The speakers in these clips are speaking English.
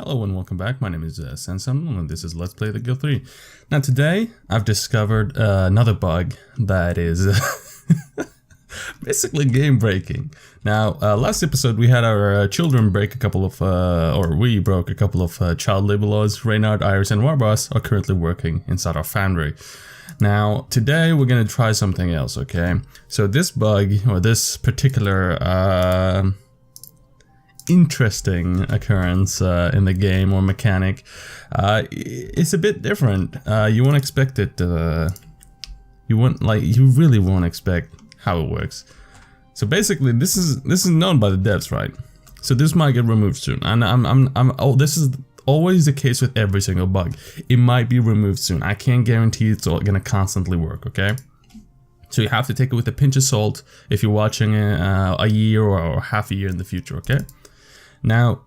Hello and welcome back. My name is Sandsandal and this is Let's Play the Guild 3. Now today I've discovered another bug that is basically game breaking. Now last episode we had our children break a couple of, we broke a couple of child labor laws. Reynard, Iris and Warboss are currently working inside our foundry. Now today we're going to try something else, okay? So this bug, or this particular interesting occurrence in the game or mechanic, it's a bit different. You won't expect it. You really won't expect how it works. So basically, this is known by the devs, right? So this might get removed soon, and this is always the case with every single bug. It might be removed soon. I can't guarantee it's all gonna constantly work. Okay. So you have to take it with a pinch of salt if you're watching a year or half a year in the future. Okay. Now,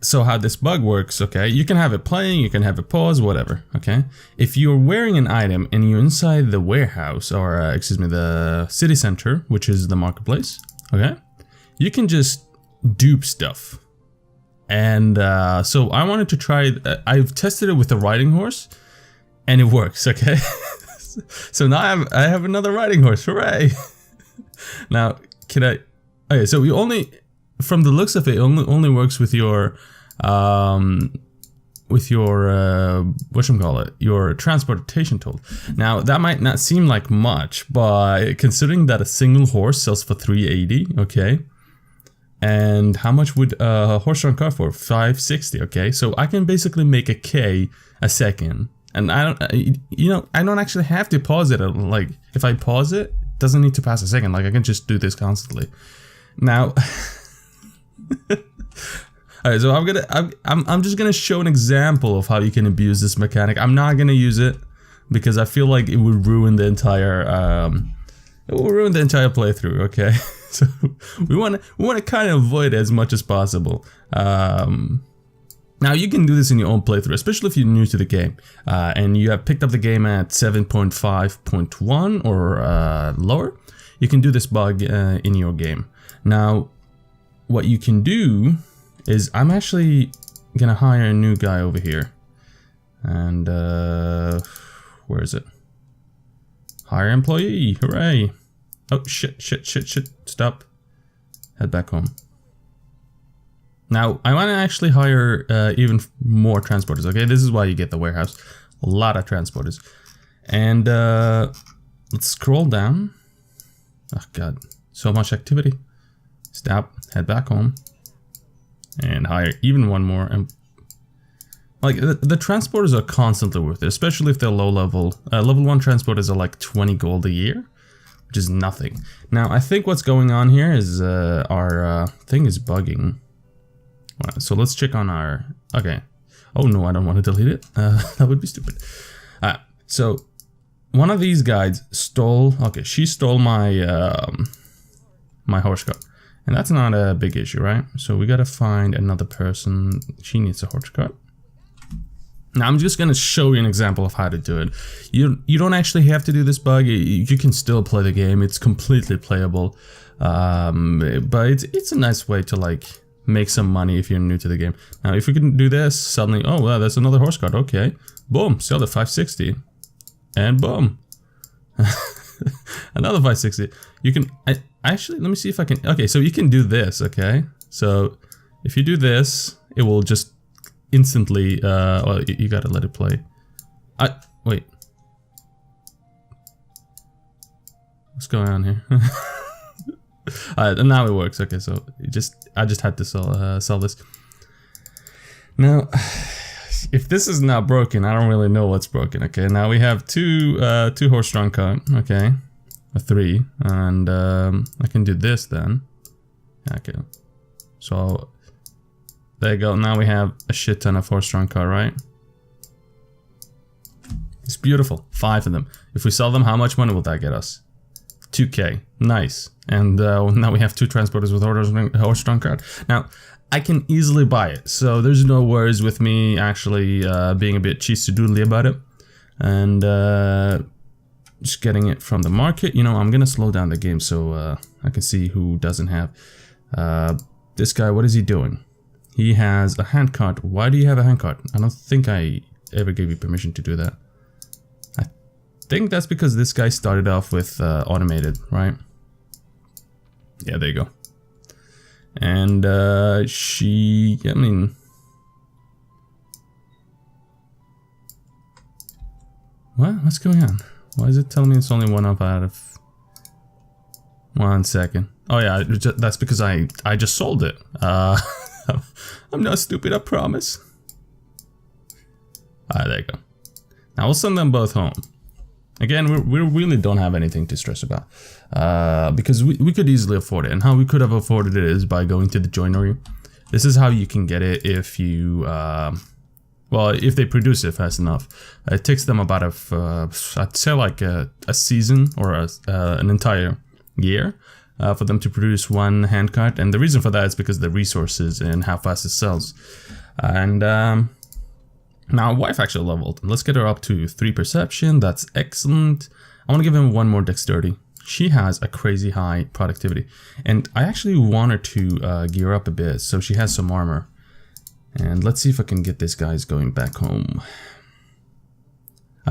so how this bug works, okay, you can have it playing, you can have it pause, whatever, okay? If you're wearing an item and you're inside the warehouse, or excuse me, the city center, which is the marketplace, okay, you can just dupe stuff. And so I wanted to try, I've tested it with a riding horse, and it works, okay? So now I have another riding horse, hooray! Now, okay, so we only... From the looks of it, only works with your your transportation tool. Now that might not seem like much, but considering that a single horse sells for 380, okay, and how much would a horse-drawn cart for? 560, okay. So I can basically make a K a second, and I don't actually have to pause it. Like if I pause it, it doesn't need to pass a second. Like I can just do this constantly. Now. Alright, so I'm just gonna show an example of how you can abuse this mechanic. I'm not gonna use it because I feel like it would ruin the entire playthrough. Okay, so we want to kind of avoid it as much as possible. Now you can do this in your own playthrough, especially if you're new to the game and you have picked up the game at 7.5.1 or lower. You can do this bug in your game. Now. What you can do is I'm actually gonna hire a new guy over here, and where is it? Hire employee, hooray! Oh shit! Stop. Head back home. Now I want to actually hire even more transporters. Okay, this is why you get the warehouse. A lot of transporters, and let's scroll down. Oh god, so much activity. Stop, head back home, and hire even one more. And like the transporters are constantly worth it, especially if they're low level. Level 1 transporters are like 20 gold a year, which is nothing. Now I think what's going on here is our thing is bugging. So let's check on our. Okay. Oh no, I don't want to delete it. That would be stupid. So one of these guys stole. Okay, she stole my my horse cart. And that's not a big issue, right? So we gotta find another person. She needs a horse cart. Now I'm just gonna show you an example of how to do it. You don't actually have to do this bug. You can still play the game. It's completely playable. But it's a nice way to like make some money if you're new to the game. Now if we can do this, suddenly, oh well, that's another horse cart. Okay, boom, sell it 560, and boom, another 560. You can. Actually, let me see if I can. Okay, so you can do this. Okay, so if you do this, it will just instantly. Well, you gotta let it play. Wait. What's going on here? And now it works. Okay, so I just had to sell this. Now, if this is not broken, I don't really know what's broken. Okay, now we have two horse-drawn cart. Okay. 3, and I can do this then. Okay, so there you go. Now we have a shit ton of horse-drawn cart, right? It's beautiful. 5 of them. If we sell them, how much money will that get us? 2k. Nice. And now we have 2 transporters with horse-drawn cart. Now I can easily buy it, so there's no worries with me actually being a bit cheesy-doodly about it, and just getting it from the market. You know, I'm gonna slow down the game so I can see who doesn't have. This guy, what is he doing? He has a handcart. Why do you have a handcart? I don't think I ever gave you permission to do that. I think that's because this guy started off with automated, right? Yeah, there you go. And I mean... What's going on? Why is it telling me it's only one up out of... 1 second. Oh yeah, that's because I just sold it. I'm not stupid, I promise. Alright, there you go. Now we'll send them both home. Again, we really don't have anything to stress about. Because we could easily afford it. And how we could have afforded it is by going to the joinery. This is how you can get it if you... well, if they produce it fast enough. It takes them about I'd say like a season or an entire year for them to produce one handcart. And the reason for that is because of the resources and how fast it sells. And now my wife actually leveled. Let's get her up to 3 perception. That's excellent. I want to give him 1 more dexterity. She has a crazy high productivity. And I actually want her to gear up a bit so she has some armor. And let's see if I can get these guys going back home.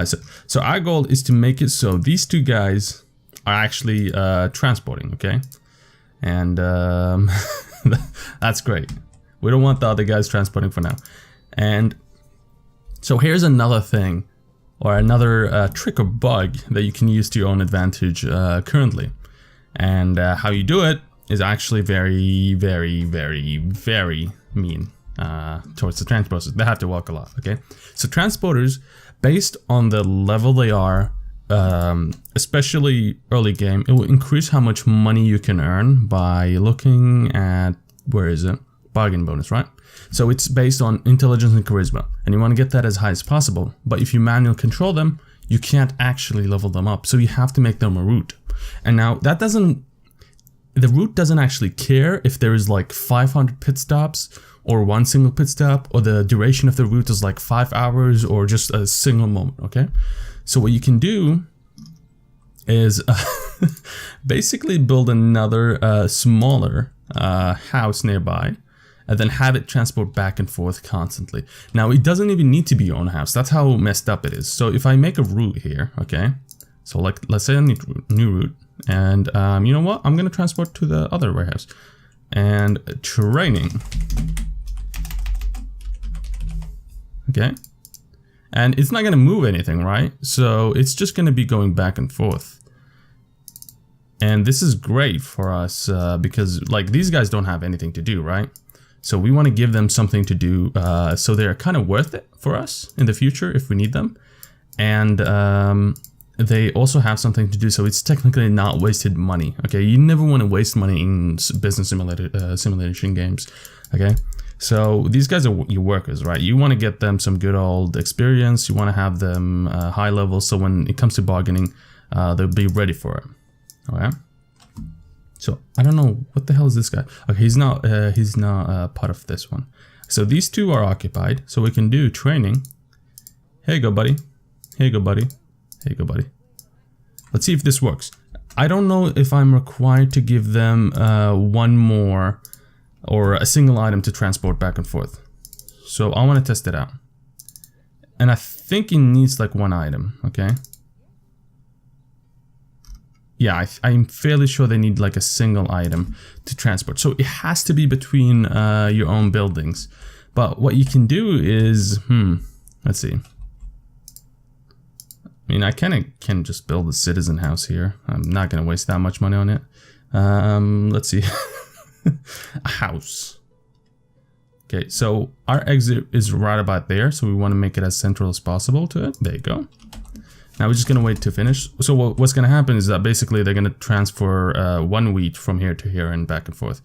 So our goal is to make it so these 2 guys are actually transporting, okay? And that's great. We don't want the other guys transporting for now. And so here's another thing, or another trick or bug that you can use to your own advantage currently. And how you do it is actually very, very, very, very mean. Towards the transporters. They have to walk a lot, okay? So transporters, based on the level they are, especially early game, it will increase how much money you can earn by looking at, where is it? Bargain bonus, right? So it's based on intelligence and charisma, and you want to get that as high as possible. But if you manually control them, you can't actually level them up. So you have to make them a route. And now that doesn't, the route doesn't actually care if there is like 500 pit stops or 1 single pit stop, or the duration of the route is like 5 hours or just a single moment, okay? So what you can do is basically build another smaller house nearby and then have it transport back and forth constantly. Now it doesn't even need to be your own house. That's how messed up it is. So if I make a route here, okay? So like, let's say I need a new route, and you know what? I'm gonna transport to the other warehouse. And training. Okay, and it's not going to move anything, right? So it's just going to be going back and forth. And this is great for us because like these guys don't have anything to do, right? So we want to give them something to do so they're kind of worth it for us in the future if we need them. And they also have something to do, so it's technically not wasted money. Okay, you never want to waste money in business simulation games. Okay. So these guys are your workers, right? You want to get them some good old experience. You want to have them high level, so when it comes to bargaining, they'll be ready for it. Okay. So I don't know what the hell is this guy. Okay, he's not part of this one. So these 2 are occupied, so we can do training. Here you go, buddy. Here you go, buddy. Here you go, buddy. Let's see if this works. I don't know if I'm required to give them 1 more. Or a single item to transport back and forth. So I want to test it out. And I think it needs like 1 item, okay? Yeah, I'm fairly sure they need like a single item to transport. So it has to be between your own buildings. But what you can do is, let's see. I mean, I can just build a citizen house here. I'm not going to waste that much money on it. Let's see. A house. Okay, so our exit is right about there, so we want to make it as central as possible to it. There you go. Now we're just gonna wait to finish. So what's gonna happen is that basically they're gonna transfer 1 wheat from here to here and back and forth.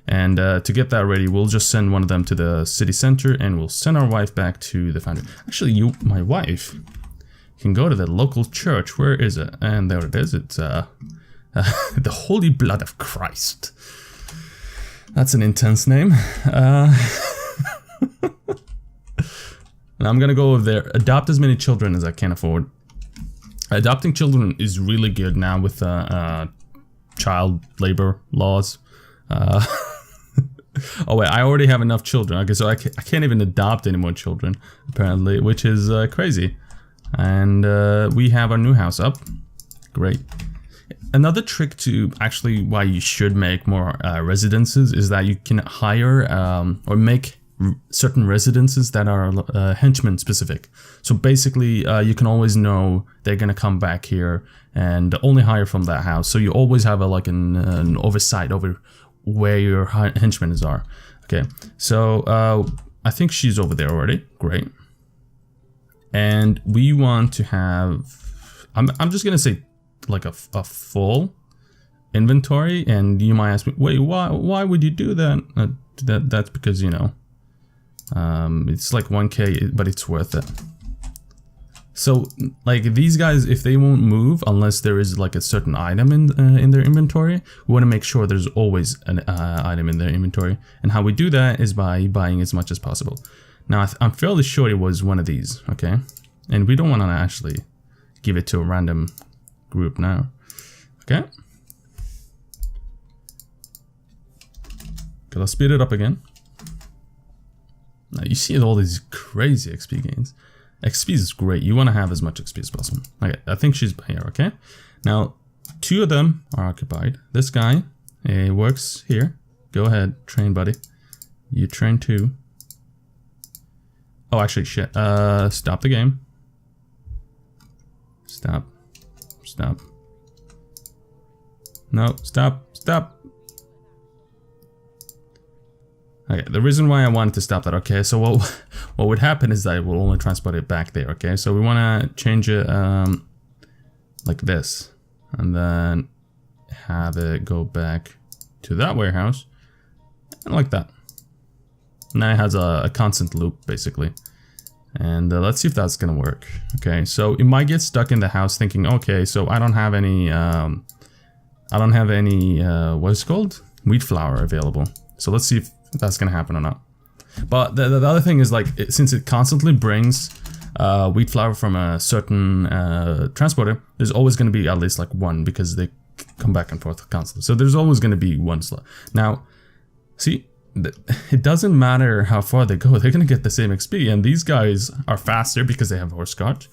And to get that ready, we'll just send one of them to the city center, and we'll send our wife back to the foundry. Actually, my wife can go to the local church. Where is it? And there it is. It's the Holy Blood of Christ. That's an intense name. And I'm gonna go over there, adopt as many children as I can afford. Adopting children is really good now with child labor laws. Oh wait, I already have enough children. Okay, so I can't even adopt any more children, apparently, which is crazy. And we have our new house up. Great. Another trick to actually why you should make more residences is that you can hire or make certain residences that are henchman specific. So basically you can always know they're gonna come back here and only hire from that house. So you always have like an oversight over where your henchmen are. Okay, so I think she's over there already. Great. And we want to have, I'm just gonna say like a full inventory. And you might ask me, wait, why would you do that? That's because, you know, it's like 1k, but it's worth it. So like these guys, if they won't move unless there is like a certain item in their inventory, we want to make sure there's always an item in their inventory. And how we do that is by buying as much as possible. Now I'm fairly sure it was one of these, okay? And we don't want to actually give it to a random group now, okay? Okay, let's speed it up again. Now you see all these crazy XP gains. XP is great. You want to have as much XP as possible. Okay, I think she's here, okay? Now, 2 of them are occupied. This guy works here. Go ahead, train buddy. You train too. Oh, actually, shit. Stop the game. Stop. Stop. No, stop. Stop. Okay, the reason why I wanted to stop that, okay, so what would happen is that it will only transport it back there, okay? So we want to change it like this, and then have it go back to that warehouse, and like that. Now it has a constant loop, basically. And let's see if that's gonna work. Okay, so it might get stuck in the house thinking, okay, so I don't have any, what is it called? Wheat flour available. So let's see if that's gonna happen or not. But the other thing is, like, since it constantly brings wheat flour from a certain transporter, there's always gonna be at least like one, because they come back and forth constantly. So there's always gonna be one slot. Now, see, it doesn't matter how far they go, they're gonna get the same XP, and these guys are faster because they have horse cart.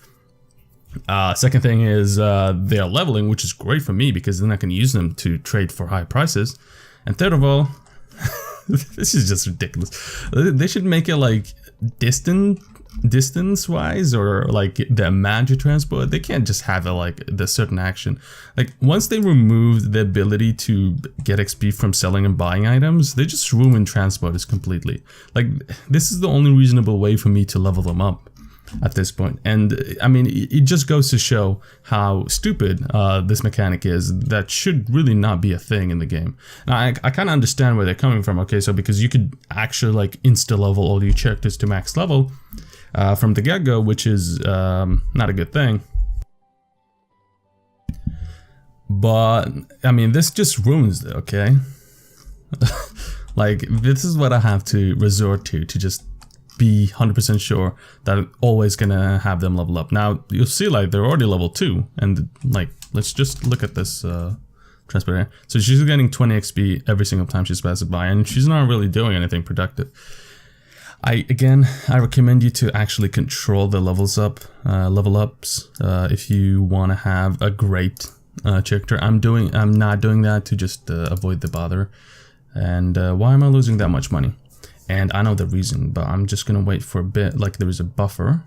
Second thing is they are leveling, which is great for me because then I can use them to trade for high prices. And third of all, this is just ridiculous. They should make it like distance wise, or like the amount you transport. They can't just have it like the certain action. Like once they remove the ability to get XP from selling and buying items, they just ruin transporters completely. Like this is the only reasonable way for me to level them up at this point. And I mean, it just goes to show how stupid this mechanic is. That should really not be a thing in the game. Now I kind of understand where they're coming from. Okay, so because you could actually like insta level all your characters to max level from the get-go, which is not a good thing. But I mean, this just ruins it, okay? Like this is what I have to resort to just be 100% sure that I'm always gonna have them level up. Now you'll see like they're already level 2, and like let's just look at this transporter. So she's getting 20 XP every single time she's passes by, and she's not really doing anything productive. I recommend you to actually control the level ups if you want to have a great character. I'm not doing that to just avoid the bother. And why am I losing that much money? And I know the reason, but I'm just gonna wait for a bit. Like there is a buffer.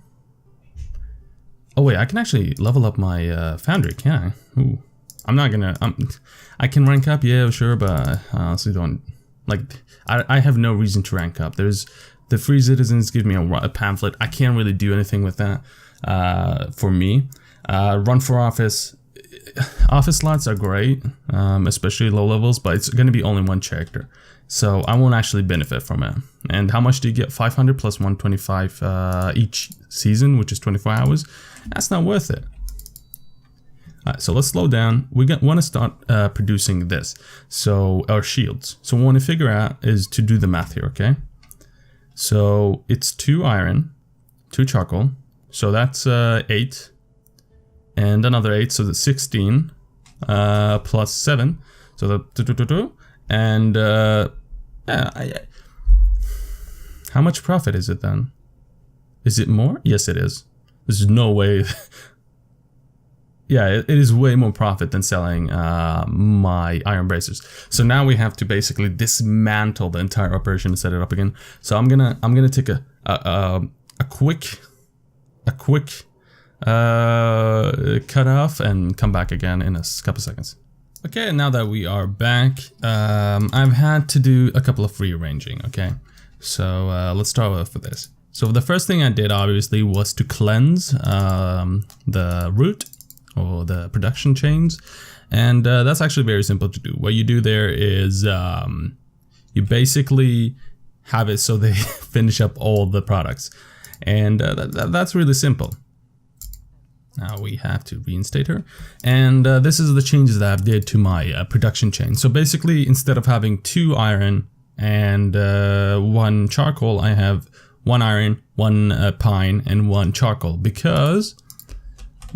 Oh wait, I can actually level up my foundry, can I? Ooh, I'm not gonna. I can rank up, yeah, sure, but I honestly don't. Like, I have no reason to rank up. There's the free citizens give me a pamphlet. I can't really do anything with that. For me, run for office. Office slots are great, especially low levels, but it's gonna be only one character. So I won't actually benefit from it. And how much do you get? 500 plus 125 each season, which is 24 hours. That's not worth it. Alright, so let's slow down. We want to start producing this. So our shields. So what we want to figure out is to do the math here, okay? So it's 2 iron, 2 charcoal. So that's 8. And another 8, so that's 16. Plus 7. So the and How much profit is it then? Is it more? Yes, it is. There's no way. Yeah, it is way more profit than selling my iron bracers. So now we have to basically dismantle the entire operation to set it up again. So I'm gonna take a quick cut off and come back again in a couple seconds. Okay, now that we are back, I've had to do a couple of rearranging. Okay, so let's start off with this. So the first thing I did obviously was to cleanse the root or the production chains, and that's actually very simple to do. What you do there is you basically have it so they finish up all the products, and that's really simple. Now we have to reinstate her, and this is the changes that I did to my production chain. So basically, instead of having 2 iron and 1 charcoal, I have 1 iron, 1 pine, and 1 charcoal, because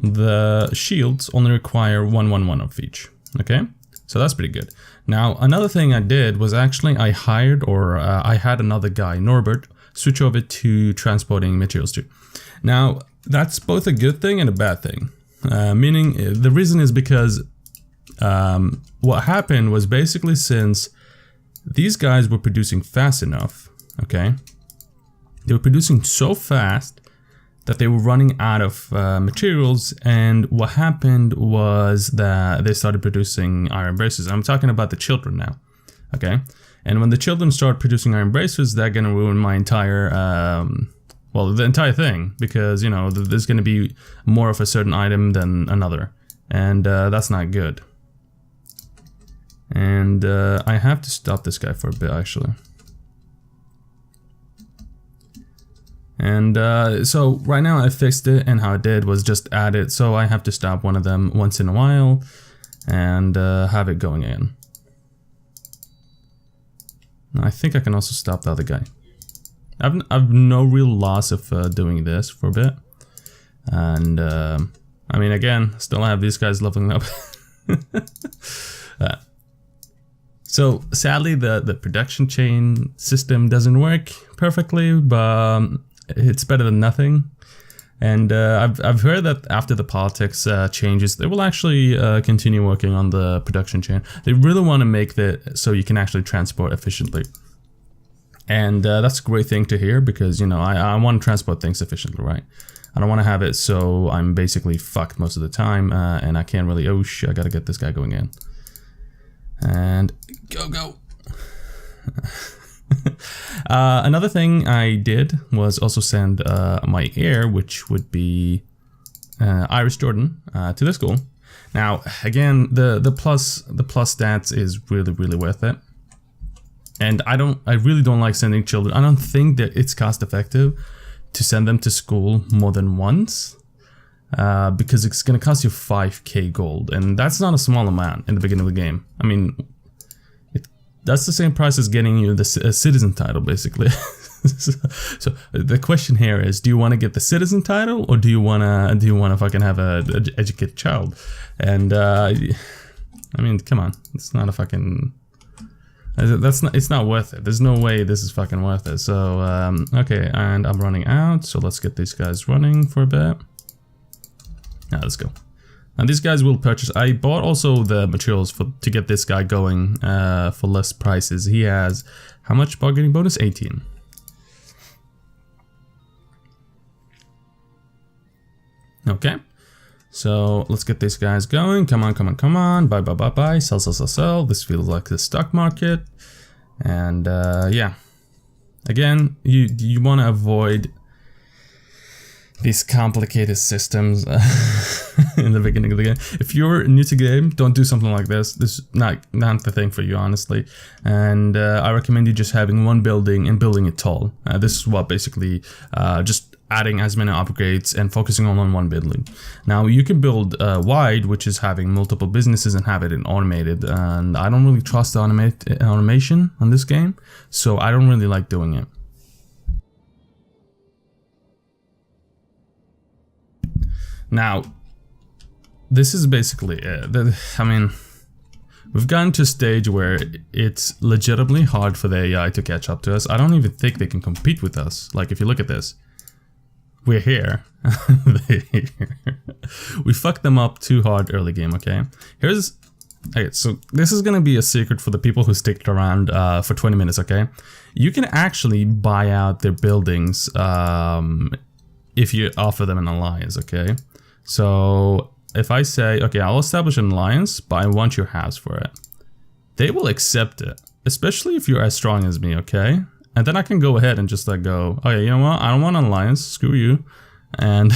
the shields only require 1 of each. Okay, so that's pretty good. Now another thing I did was actually I hired, or I had another guy, Norbert, switch over to transporting materials too. Now that's both a good thing and a bad thing. Meaning, the reason is because what happened was basically, since these guys were producing fast enough, okay, they were producing so fast that they were running out of materials, and what happened was that they started producing iron bracers. I'm talking about the children now, okay? And when the children start producing iron bracers, they're gonna ruin my entire, well, the entire thing, because, you know, there's gonna be more of a certain item than another, and that's not good. And I have to stop this guy for a bit, actually. And so right now I fixed it, and how I did was just add it, so I have to stop one of them once in a while and have it going again. I think I can also stop the other guy. I've no real loss of doing this for a bit, and I mean, again, still have these guys leveling up. So sadly, the production chain system doesn't work perfectly, but it's better than nothing. And I've heard that after the politics changes, they will actually continue working on the production chain. They really want to make that so you can actually transport efficiently. And that's a great thing to hear, because, you know, I want to transport things efficiently, right? I don't want to have it so I'm basically fucked most of the time, and I can't really, oh shit, I gotta get this guy going in. And go. Another thing I did was also send my heir, which would be Iris Jordan, to the school. Now, again, the plus stats is really worth it. And I really don't like sending children. I don't think that it's cost effective to send them to school more than once, because it's gonna cost you 5k gold, and that's not a small amount in the beginning of the game. I mean, that's the same price as getting you the citizen title, basically. So the question here is, do you want to get the citizen title, or do you wanna fucking have an educated child? And I mean, come on, it's not a fucking. It's not worth it. There's no way this is fucking worth it. So okay, and I'm running out, so let's get these guys running for a bit. Now let's go. And these guys will purchase. I bought also the materials to get this guy going for less prices. He has how much bargaining bonus? 18. Okay. So let's get these guys going. Come on. Buy. Sell. This feels like the stock market. And yeah. Again, you want to avoid these complicated systems in the beginning of the game. If you're new to the game, don't do something like this. This is not the thing for you, honestly. And I recommend you just having one building and building it tall. This is what basically just adding as many upgrades and focusing on one building. Now you can build wide, which is having multiple businesses and have it in automated. And I don't really trust the automation on this game, so I don't really like doing it. Now, this is basically it. I mean, We've gotten to a stage where it's legitimately hard for the AI to catch up to us. I don't even think they can compete with us. Like, if you look at this, we're here. They're here. We fucked them up too hard early game, okay? Okay, so this is gonna be a secret for the people who stick around for 20 minutes, okay? You can actually buy out their buildings if you offer them an alliance, okay? So if I say, okay, I'll establish an alliance, but I want your house for it, they will accept it, especially if you're as strong as me, okay? And then I can go ahead and just like go, oh yeah, you know what? I don't want an alliance, screw you. And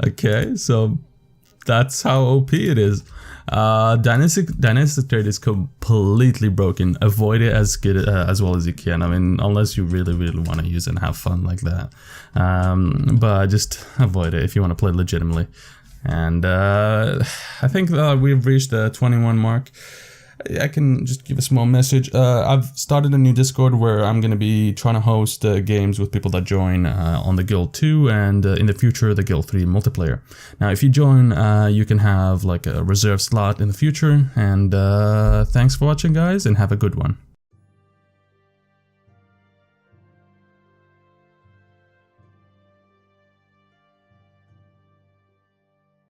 okay, so that's how OP it is. Dynastic trade is completely broken. Avoid it as good as well as you can. I mean, unless you really want to use it and have fun like that. But just avoid it if you want to play legitimately. And I think we've reached the 21 mark. I can just give a small message. I've started a new Discord where I'm going to be trying to host games with people that join on the Guild 2 and in the future the Guild 3 multiplayer. Now if you join, you can have like a reserve slot in the future, and thanks for watching guys, and have a good one.